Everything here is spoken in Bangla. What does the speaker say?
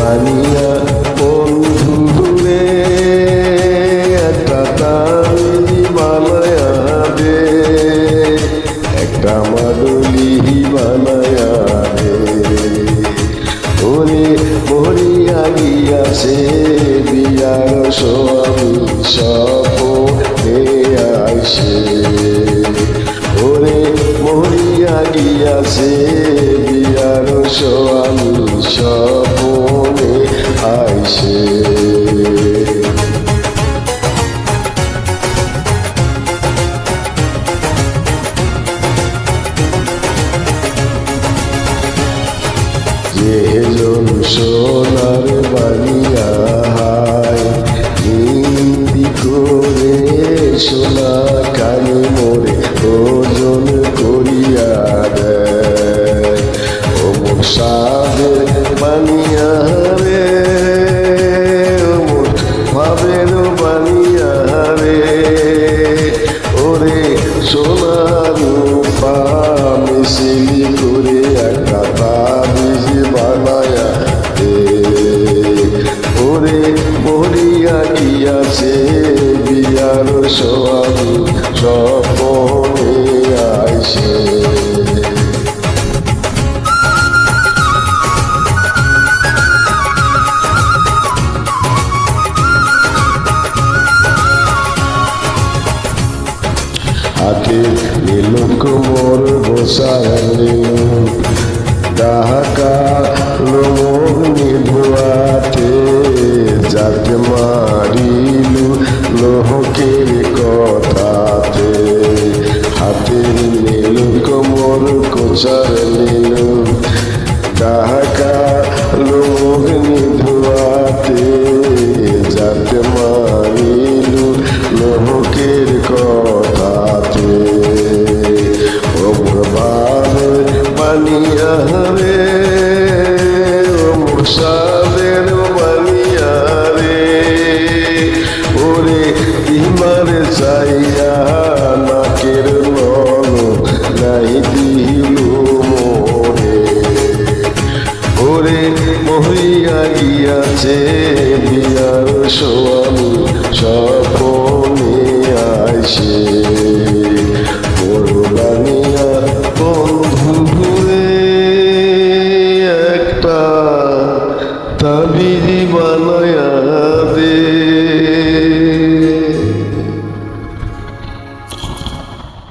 বানিয়া বন্ধুরে একটা তামিলি বানায়া দে, একটা মাদুলি বানায়া দে। ওরে মরিয়া গিয়াছে বিয়ার স্বামী স্বপ্নে আইসে, ওরে মরিয়া গিয়াছে বিয়ার স্বামী স্বপ্নে আইসে। যেজন সোনার বানিয়া হায় নিন্দি করে সোনা কানে মোরে ওজন করিয়া দেয়, ওমর সাদের বানিয়া রে, ওমর ভাবের বানিয়া রে। ওরে সোনার পা মিশিলি করে একটা তাবিজ বানায়া দে, ওরে মরিয়া গিয়াছে বিয়ার স্বামী স্বপ্নে আইসে। হাতে নীল কোমর বসায় নিল ডাকা লোমগ্নি ধোয়াতে, যাতে মারিলু লোহকের কথাতে। হাতের নীল কোমর কোচার নিল ডাকা লোমগ্নি ধোয়াতে, যাতে মারিলু লোহকের কথাতে। ওমর বানিয়া